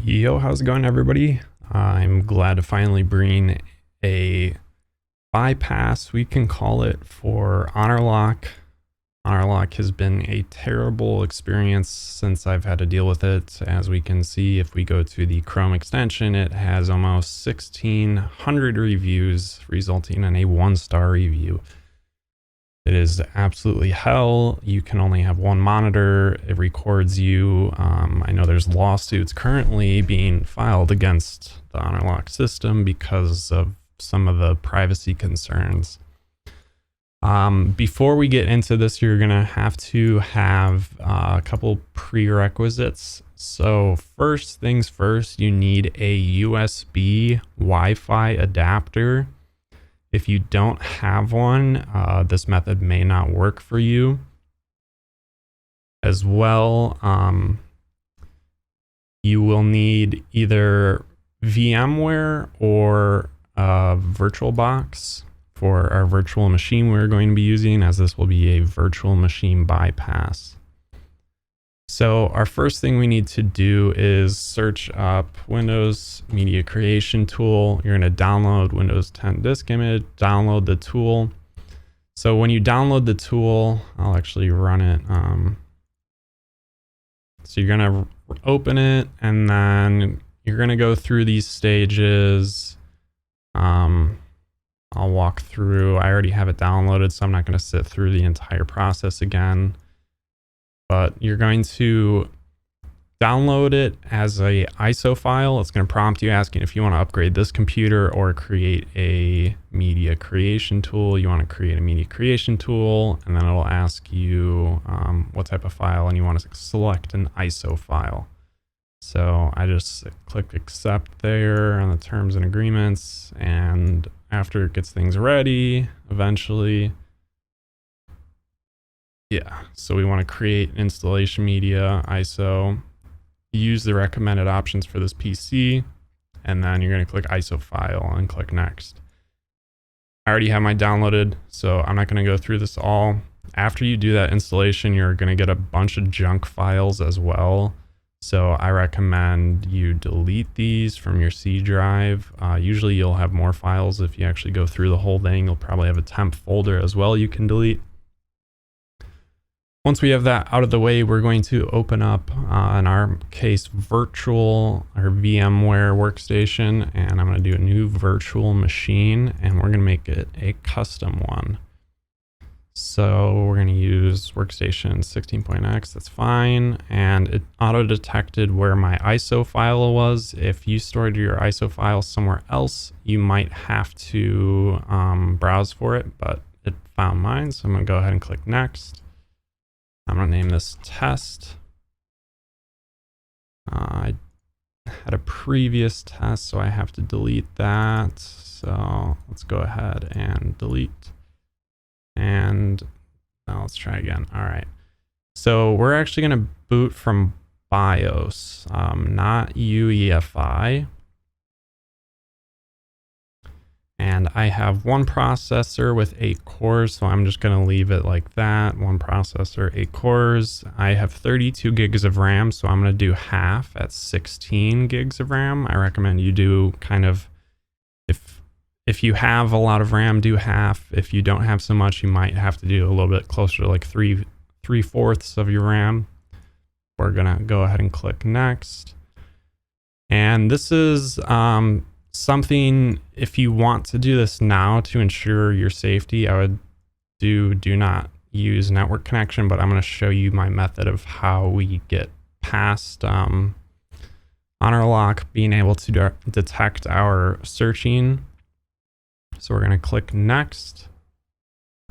Yo, how's it going, everybody? I'm glad to finally bring a bypass, we can call it, for Honorlock. Honorlock has been a terrible experience since I've had to deal with it. As we can see, if we go to the Chrome extension, it has almost 1,600 reviews, resulting in a 1-star review. It is absolutely hell. You can only have one monitor. It records you. I know there's lawsuits currently being filed against the Honorlock system because of some of the privacy concerns. Before we get into this, you're going to have a couple prerequisites. So first things first, you need a USB Wi-Fi adapter. If you don't have one, this method may not work for you. As well, you will need either VMware or VirtualBox for our virtual machine we're going to be using, as this will be a virtual machine bypass. So our first thing we need to do is search up Windows Media Creation Tool. You're going to download Windows 10 disk image, download the tool. So when you download the tool, I'll actually run it. So you're going to open it, and then you're going to go through these stages. I'll walk through. I already have it downloaded, so I'm not going to sit through the entire process again. But you're going to download it as a ISO file. It's going to prompt you asking if you want to upgrade this computer or create a media creation tool. You want to create a media creation tool, and then it'll ask you what type of file, and you want to select an ISO file. So I just click accept there on the terms and agreements, and after it gets things ready, eventually, yeah, so we want to create installation media, ISO, use the recommended options for this PC, and then you're going to click ISO file and click next. I already have mine downloaded, so I'm not going to go through this all. After you do that installation, you're going to get a bunch of junk files as well. So I recommend you delete these from your C drive. Usually you'll have more files if you actually go through the whole thing. You'll probably have a temp folder as well you can delete. Once we have that out of the way, we're going to open up, in our case, virtual or VMware workstation, and I'm going to do a new virtual machine, and we're going to make it a custom one. So we're going to use workstation 16.x, that's fine, and it auto-detected where my ISO file was. If you stored your ISO file somewhere else, you might have to browse for it, but it found mine, so I'm going to go ahead and click next. I'm going to name this test. I had a previous test, so I have to delete that. So let's go ahead and delete. And now let's try again. All right. So we're actually going to boot from BIOS, not UEFI. And I have one processor with 8 cores, so I'm just going to leave it like that. One processor, 8 cores. I have 32 gigs of RAM, so I'm going to do half at 16 gigs of RAM. I recommend you do kind of, if you have a lot of RAM, do half. If you don't have so much, you might have to do a little bit closer to like 3/4 of your RAM. We're going to go ahead and click next. And this is something, if you want to do this now to ensure your safety, I would do not use network connection, but I'm going to show you my method of how we get past Honorlock being able to detect our searching. So we're going to click next.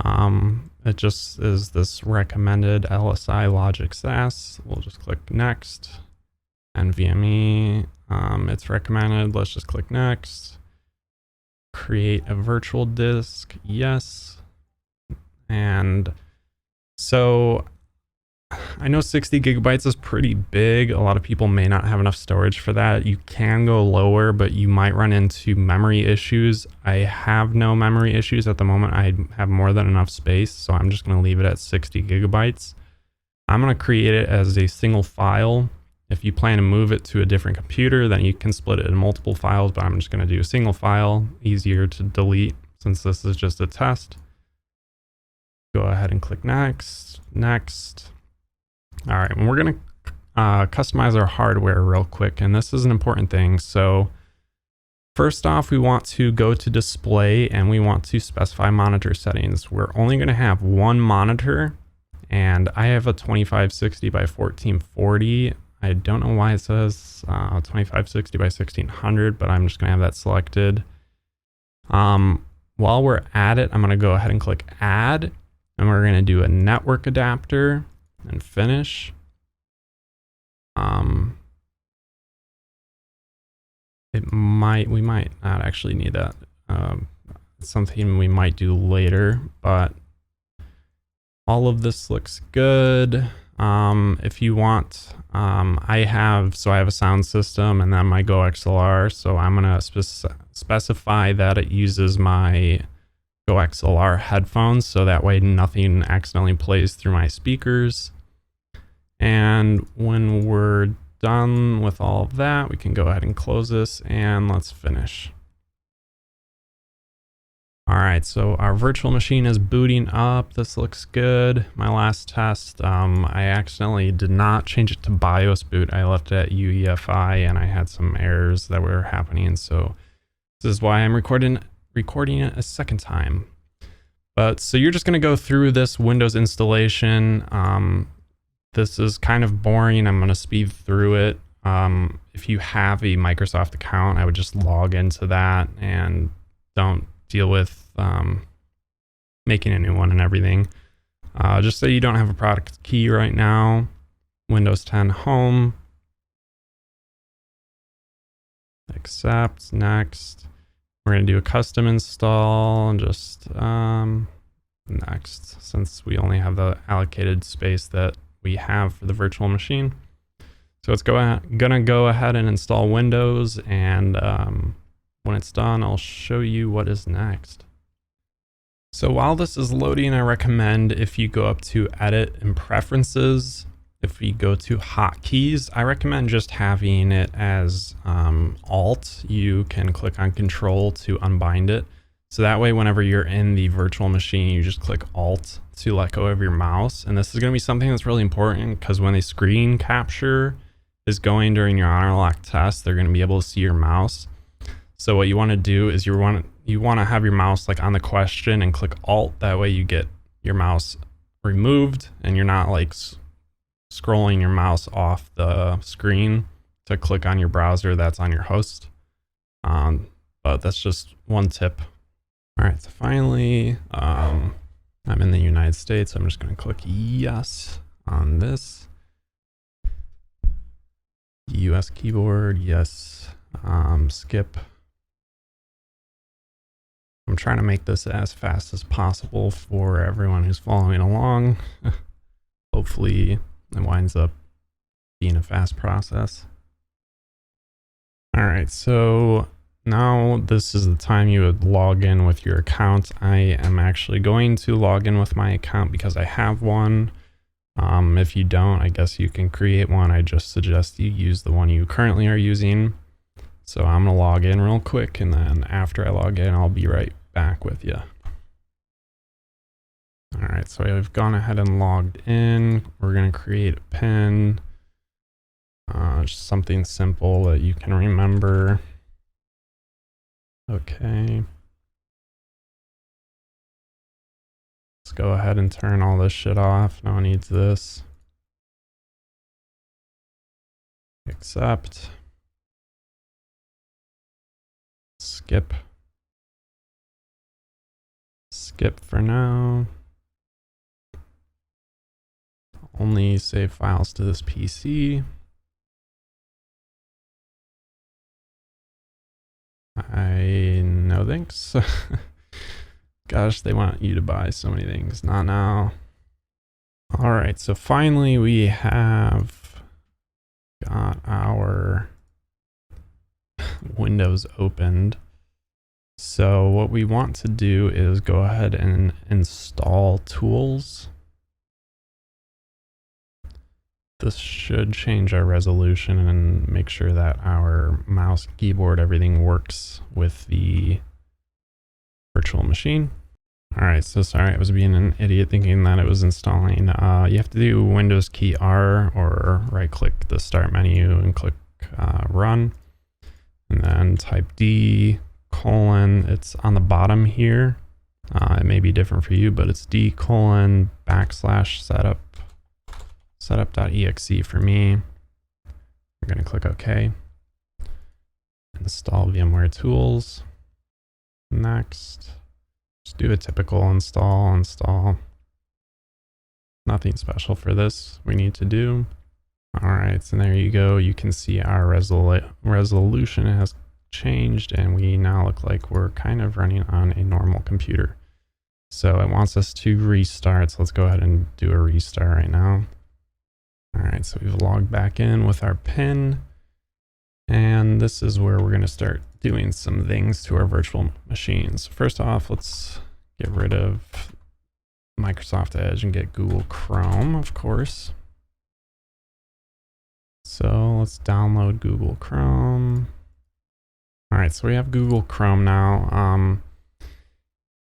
It just is this recommended LSI logic SAS. We'll just click next. NVMe, it's recommended. Let's just click next. Create a virtual disk. Yes. And so I know 60 gigabytes is pretty big. A lot of people may not have enough storage for that. You can go lower, but you might run into memory issues. I have no memory issues at the moment. I have more than enough space, so I'm just going to leave it at 60 gigabytes. I'm going to create it as a single file. If you plan to move it to a different computer, then you can split it in multiple files, but I'm just going to do a single file, easier to delete since this is just a test. Go ahead and click next, next. All right, and we're going to customize our hardware real quick, and this is an important thing. So first off, we want to go to display and we want to specify monitor settings. We're only going to have one monitor, and I have a 2560 by 1440. I don't know why it says 2560 by 1600, but I'm just going to have that selected. While we're at it, I'm going to go ahead and click add, and we're going to do a network adapter and finish. We might not actually need that. Something we might do later, but all of this looks good. If you want, I have a sound system and then my Go XLR. So I'm going to specify that it uses my Go XLR headphones. So that way nothing accidentally plays through my speakers. And when we're done with all of that, we can go ahead and close this and let's finish. All right, so our virtual machine is booting up. This looks good. My last test, I accidentally did not change it to BIOS boot. I left it at UEFI and I had some errors that were happening. So this is why I'm recording it a second time. But so you're just gonna go through this Windows installation. This is kind of boring. I'm gonna speed through it. If you have a Microsoft account, I would just log into that and don't deal with making a new one and everything. Just so you don't have a product key right now. Windows 10 Home. Accept, next. We're going to do a custom install and just next, since we only have the allocated space that we have for the virtual machine. So it's gonna go ahead and install Windows, and when it's done, I'll show you what is next. So while this is loading, I recommend if you go up to Edit and Preferences, if we go to Hotkeys, I recommend just having it as Alt. You can click on Control to unbind it. So that way, whenever you're in the virtual machine, you just click Alt to let go of your mouse. And this is going to be something that's really important because when the screen capture is going during your Honorlock test, they're going to be able to see your mouse. So what you want to do is you want to have your mouse like on the question and click Alt. That way you get your mouse removed and you're not like scrolling your mouse off the screen to click on your browser that's on your host. But that's just one tip. All right, so finally, I'm in the United States. I'm just going to click yes on this. US keyboard, yes. Skip. I'm trying to make this as fast as possible for everyone who's following along. Hopefully it winds up being a fast process. All right, so now this is the time you would log in with your account. I am actually going to log in with my account because I have one. If you don't, I guess you can create one. I just suggest you use the one you currently are using. So I'm gonna log in real quick, and then after I log in, I'll be right back with you. All right, so I've gone ahead and logged in. We're gonna create a PIN, just something simple that you can remember. Okay. Let's go ahead and turn all this shit off. No one needs this. Accept. Skip. Skip for now. Only save files to this PC. No thanks. Gosh, they want you to buy so many things. Not now. All right, so finally we have got our Windows opened. So what we want to do is go ahead and install tools. this should change our resolution and make sure that our mouse, keyboard, everything works with the virtual machine. All right, so sorry, I was being an idiot thinking that it was installing. You have to do Windows key R or right click the start menu and click run. And then type D:, it's on the bottom here. It may be different for you, but it's D:// setup.exe for me. We're going to click OK. Install VMTools. Next. Just do a typical install. Nothing special for this we need to do. All right, so there you go. You can see our resolution has changed, and we now look like we're kind of running on a normal computer. So it wants us to restart. So let's go ahead and do a restart right now. All right, so we've logged back in with our PIN, and this is where we're going to start doing some things to our virtual machines. First off, let's get rid of Microsoft Edge and get Google Chrome, of course. So let's download Google Chrome. All right, so we have Google Chrome now.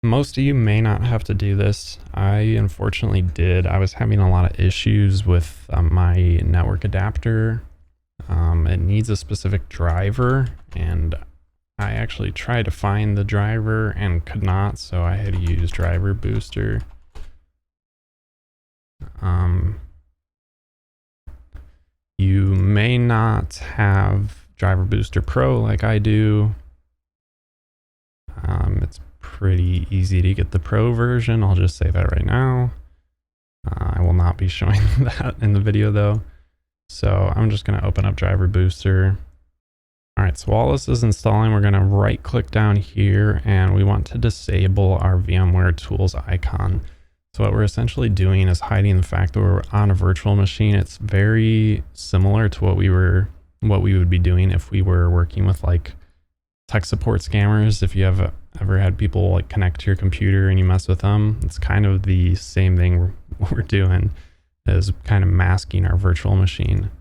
Most of you may not have to do this. I unfortunately did. I was having a lot of issues with my network adapter. It needs a specific driver, and I actually tried to find the driver and could not, so I had to use Driver Booster. You may not have Driver Booster Pro like I do. It's pretty easy to get the Pro version. I'll just say that right now. I will not be showing that in the video though. So I'm just going to open up Driver Booster. All right, so while this is installing, we're going to right click down here and we want to disable our VMTools icon. So what we're essentially doing is hiding the fact that we're on a virtual machine. It's very similar to what we would be doing if we were working with like tech support scammers. If you have ever had people like connect to your computer and you mess with them, it's kind of the same thing we're doing, is kind of masking our virtual machine.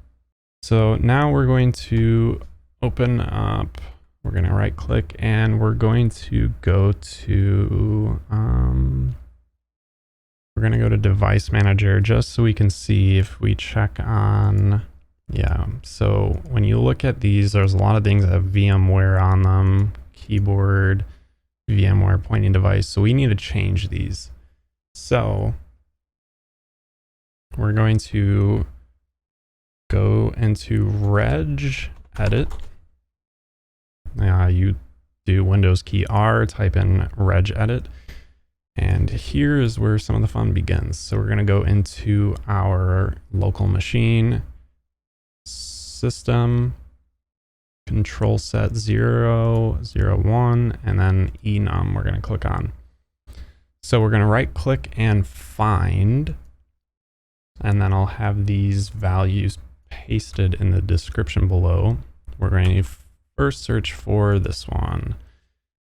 So now we're going to open up, we're going to right click and we're going to go to, we're going to go to Device Manager just so we can see if we check on, yeah. So when you look at these, there's a lot of things that have VMware on them, keyboard, VMware pointing device. So we need to change these. So we're going to go into regedit. You do Windows key R, type in regedit. And here is where some of the fun begins. So we're going to go into our local machine, system, control set 001, and then Enum we're going to click on. So we're going to right click and find, and then I'll have these values pasted in the description below. We're going to first search for this one.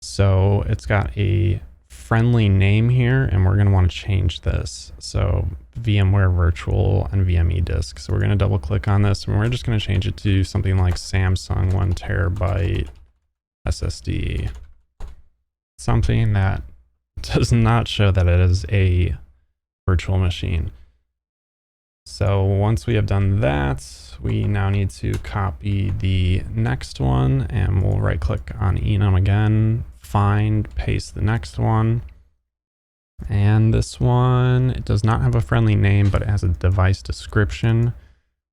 So it's got a friendly name here, and we're going to want to change this. So VMware Virtual NVMe Disk. So we're going to double click on this, and we're just going to change it to something like Samsung 1 terabyte SSD. Something that does not show that it is a virtual machine. So once we have done that, we now need to copy the next one, and we'll right click on Enum again, find, paste the next one. And this one, it does not have a friendly name, but it has a device description.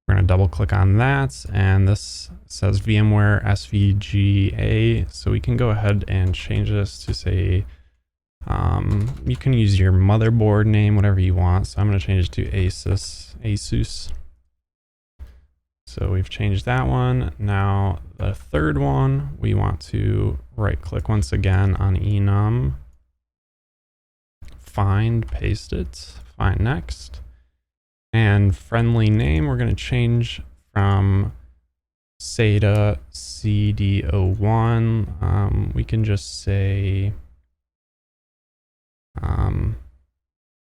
We're going to double click on that, and this says VMware SVGA. So we can go ahead and change this to say, you can use your motherboard name, whatever you want. So I'm going to change it to Asus. So we've changed that one. Now the third one, we want to right click once again on Enum, find, paste it, find next. And friendly name, we're going to change from SATA CD01. We can just say,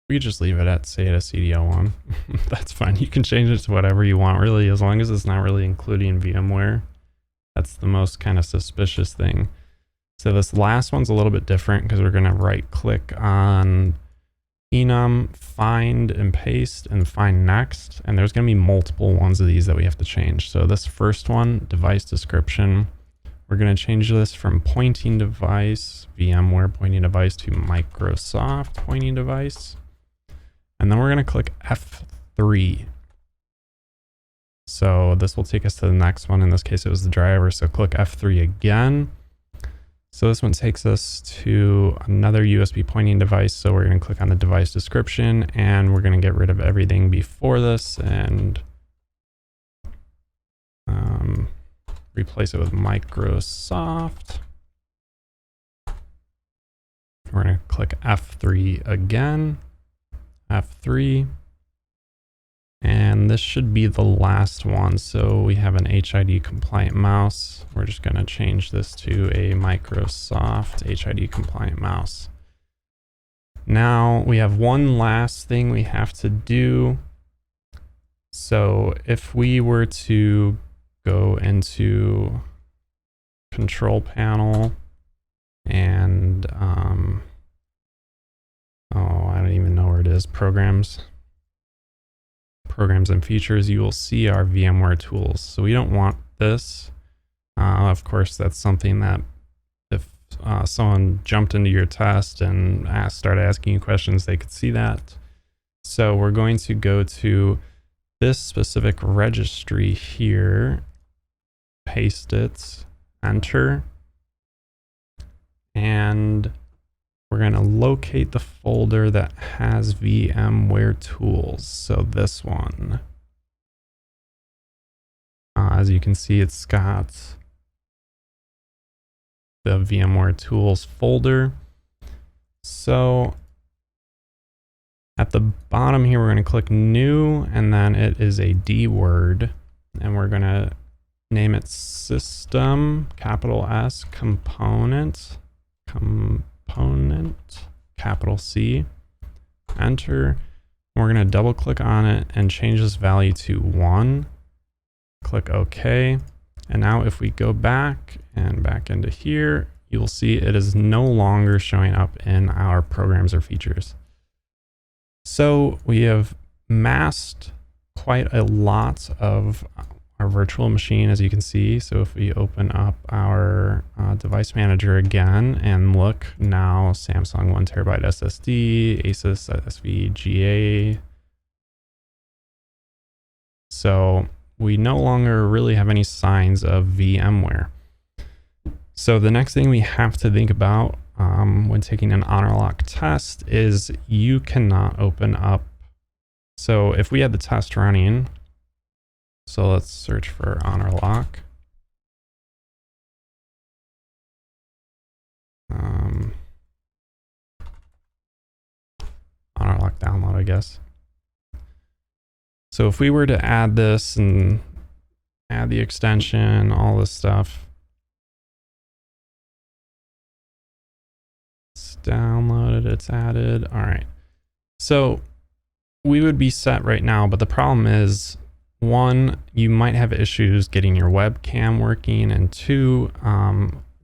We could just leave it at, say, at a CDL1. That's fine. You can change it to whatever you want, really, as long as it's not really including VMware. That's the most kind of suspicious thing. So this last one's a little bit different because we're going to right click on Enum, find and paste, and find next. And there's going to be multiple ones of these that we have to change. So this first one, device description, we're going to change this from pointing device, VMware pointing device, to Microsoft pointing device. And then we're going to click F3. So this will take us to the next one. In this case, it was the driver. So click F3 again. So this one takes us to another USB pointing device. So we're going to click on the device description, and we're going to get rid of everything before this and replace it with Microsoft. We're going to click F3 again, F3. And this should be the last one. So we have an HID compliant mouse. We're just going to change this to a Microsoft HID compliant mouse. Now we have one last thing we have to do. So if we were to go into control panel and, oh, I don't even know where it is, programs and features, you will see our VMware tools. So we don't want this. Of course, that's something that if someone jumped into your test and started asking you questions, they could see that. So we're going to go to this specific registry here, paste it, enter, and we're going to locate the folder that has VMware tools. So this one, as you can see, it's got the VMware tools folder. So at the bottom here, we're going to click new, and then it is a DWORD, and we're going to name it system, capital S, component, capital C, enter. We're going to double click on it and change this value to 1. Click OK. And now if we go back and back into here, you'll see it is no longer showing up in our programs or features. So we have masked quite a lot of our virtual machine, as you can see. So if we open up our device manager again and look now, Samsung 1TB SSD, Asus SVGA. So we no longer really have any signs of VMware. So the next thing we have to think about when taking an Honorlock test is you cannot open up. So if we had the test running, so let's search for Honorlock. Honorlock download, I guess. So if we were to add this and add the extension, all this stuff, it's downloaded, it's added. All right. So we would be set right now, but the problem is, one, you might have issues getting your webcam working, and two,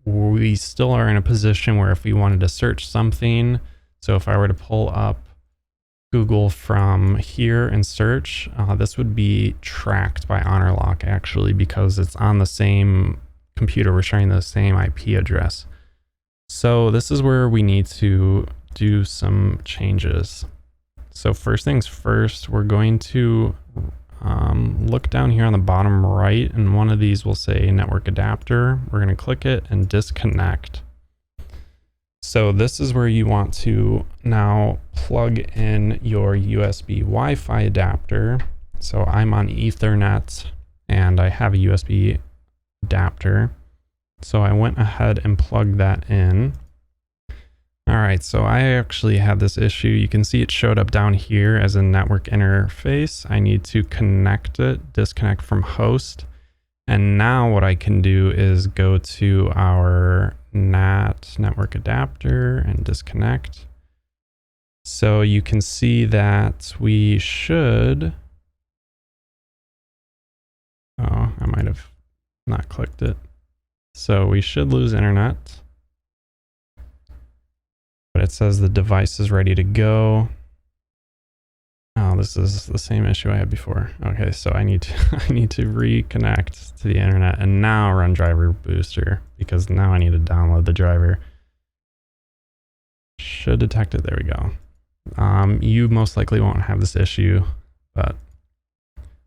we still are in a position where if we wanted to search something, so if I were to pull up Google from here and search, this would be tracked by Honorlock actually, because it's on the same computer. We're sharing the same IP address. So this is where we need to do some changes. So first things first, we're going to look down here on the bottom right, and one of these will say network adapter. We're going to click it and disconnect. So this is where you want to now plug in your USB Wi-Fi adapter. So I'm on Ethernet and I have a USB adapter. So I went ahead and plugged that in. All right, so I actually had this issue. You can see it showed up down here as a network interface. I need to connect it, disconnect from host. And now what I can do is go to our NAT network adapter and disconnect. So you can see that we should, oh, I might have not clicked it. So we should lose internet, but it says the device is ready to go. Oh, this is the same issue I had before. Okay, so I need to I need to reconnect to the internet and now run driver booster, because now I need to download the driver. Should detect it. There we go. You most likely won't have this issue, but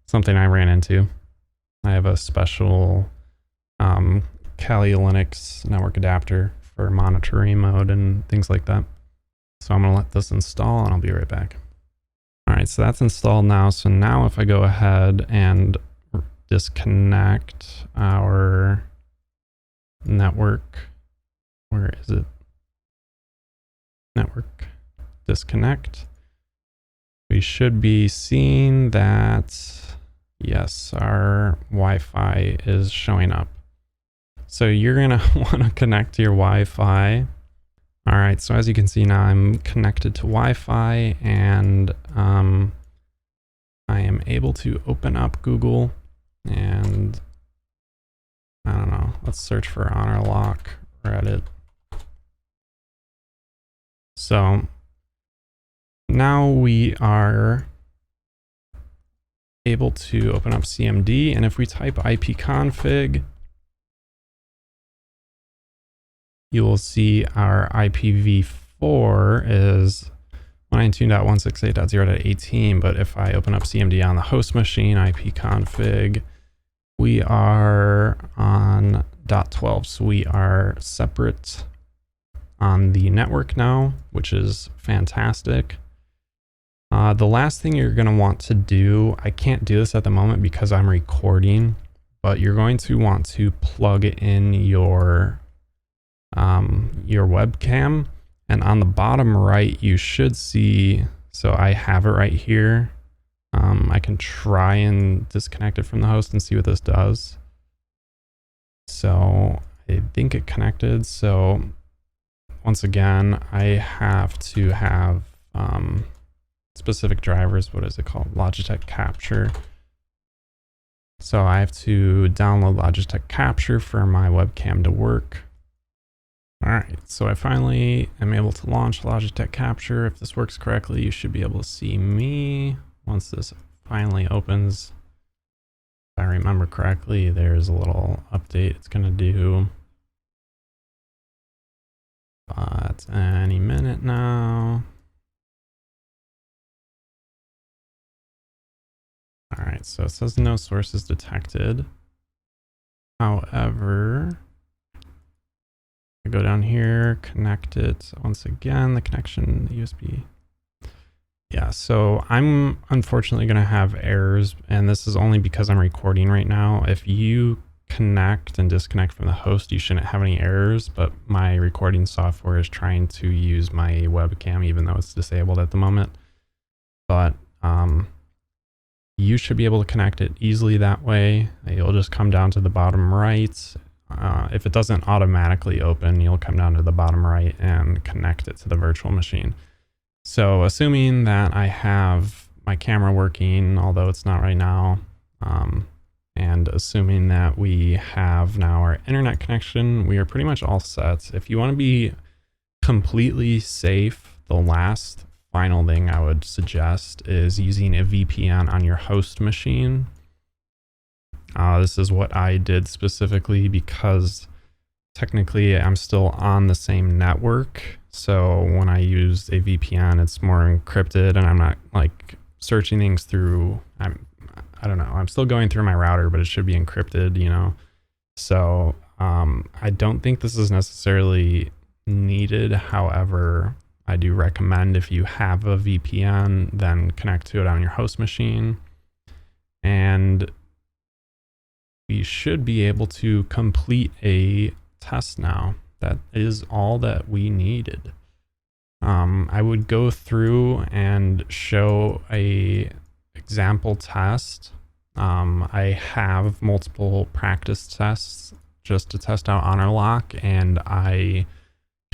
something I ran into. I have a special Kali Linux network adapter for monitoring mode and things like that. So I'm going to let this install and I'll be right back. All right, so that's installed now. So now if I go ahead and disconnect our network, where is it? Network, disconnect. We should be seeing that, yes, our Wi-Fi is showing up. So you're gonna wanna connect to your Wi-Fi. All right, so as you can see now, I'm connected to Wi-Fi and I am able to open up Google and I don't know, let's search for Honorlock Reddit. So now we are able to open up CMD, and if we type ipconfig, you will see our IPv4 is 192.168.0.18, but if I open up CMD on the host machine, ipconfig, we are on .12, so we are separate on the network now, which is fantastic. The last thing you're going to want to do, I can't do this at the moment because I'm recording, but you're going to want to plug in your webcam, and on the bottom right you should see, so I have it right here. I can try and disconnect it from the host and see what this does. So I think it connected. So once again, I have to have specific drivers. What is it called? Logitech Capture. So I have to download Logitech Capture for my webcam to work. All right, so I finally am able to launch Logitech Capture. If this works correctly, you should be able to see me once this finally opens. If I remember correctly, there's a little update it's going to do. But any minute now. All right, so it says no sources detected. However, I go down here, connect it once again, the connection, the USB. Yeah, so I'm unfortunately going to have errors, and this is only because I'm recording right now. If you connect and disconnect from the host, you shouldn't have any errors, but my recording software is trying to use my webcam even though it's disabled at the moment. But you should be able to connect it easily that way. You'll just come down to the bottom right. If it doesn't automatically open, you'll come down to the bottom right and connect it to the virtual machine. So assuming that I have my camera working, although it's not right now, and assuming that we have now our internet connection, we are pretty much all set. If you want to be completely safe, the last final thing I would suggest is using a VPN on your host machine. This is what I did specifically because technically I'm still on the same network. So when I use a VPN, it's more encrypted and I'm not like searching things through, I don't know, I'm still going through my router, but it should be encrypted, you know? So I don't think this is necessarily needed. However, I do recommend if you have a VPN, then connect to it on your host machine. And we should be able to complete a test now. That is all that we needed. I would go through and show a example test. I have multiple practice tests just to test out Honorlock, and I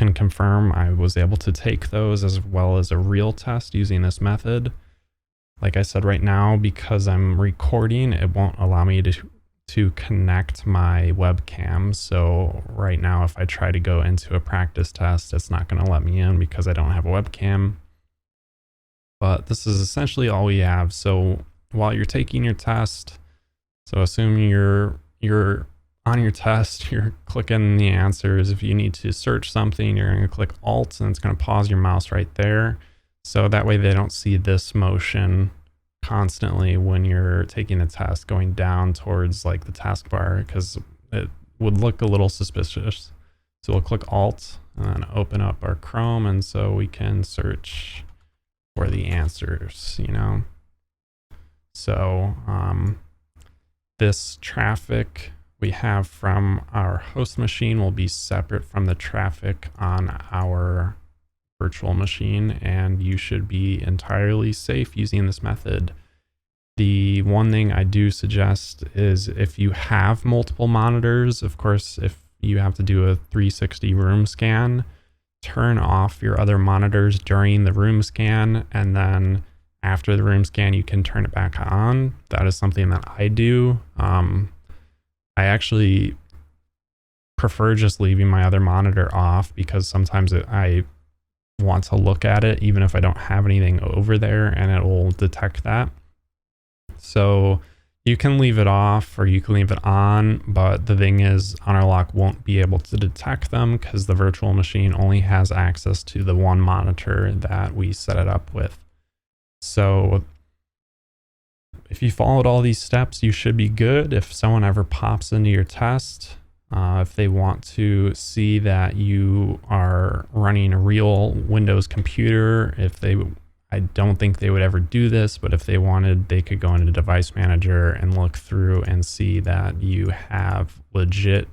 can confirm I was able to take those as well as a real test using this method. Like I said, right now, because I'm recording, it won't allow me to connect my webcam. So right now, if I try to go into a practice test, it's not going to let me in because I don't have a webcam. But this is essentially all we have. So while you're taking your test, so assuming you're on your test, you're clicking the answers. If you need to search something, you're going to click Alt and it's going to pause your mouse right there. So that way they don't see this motion constantly when you're taking the test going down towards like the taskbar, because it would look a little suspicious. So we'll click Alt and then open up our Chrome, and so we can search for the answers, you know. So this traffic we have from our host machine will be separate from the traffic on our virtual machine, and you should be entirely safe using this method. The one thing I do suggest is if you have multiple monitors, of course, if you have to do a 360 room scan, turn off your other monitors during the room scan, and then after the room scan, you can turn it back on. That is something that I do. I actually prefer just leaving my other monitor off because sometimes I want to look at it even if I don't have anything over there, and it will detect that. So you can leave it off or you can leave it on, but the thing is Honorlock won't be able to detect them because the virtual machine only has access to the one monitor that we set it up with. So if you followed all these steps, you should be good. If someone ever pops into your test, if they want to see that you are running a real Windows computer, I don't think they would ever do this, but if they wanted, they could go into Device Manager and look through and see that you have legit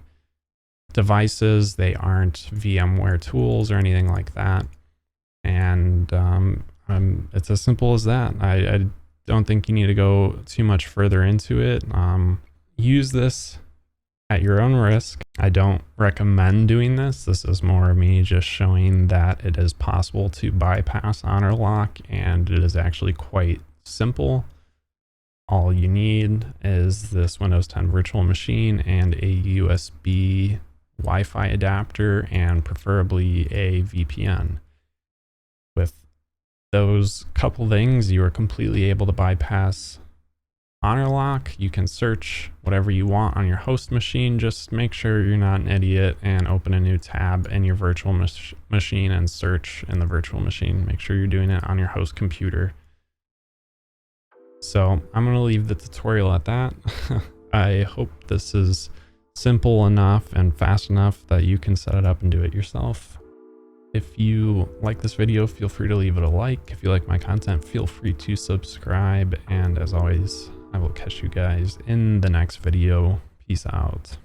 devices. They aren't VMware tools or anything like that. And it's as simple as that. I don't think you need to go too much further into it. Use this at your own risk. I don't recommend doing this. This is more of me just showing that it is possible to bypass Honorlock, and it is actually quite simple. All you need is this Windows 10 virtual machine and a USB Wi-Fi adapter, and preferably a VPN. With those couple things, you are completely able to bypass Honorlock. You can search whatever you want on your host machine. Just make sure you're not an idiot and open a new tab in your virtual machine and search in the virtual machine. Make sure you're doing it on your host computer. So I'm going to leave the tutorial at that. I hope this is simple enough and fast enough that you can set it up and do it yourself. If you like this video, feel free to leave it a like. If you like my content, feel free to subscribe. And as always, I will catch you guys in the next video. Peace out.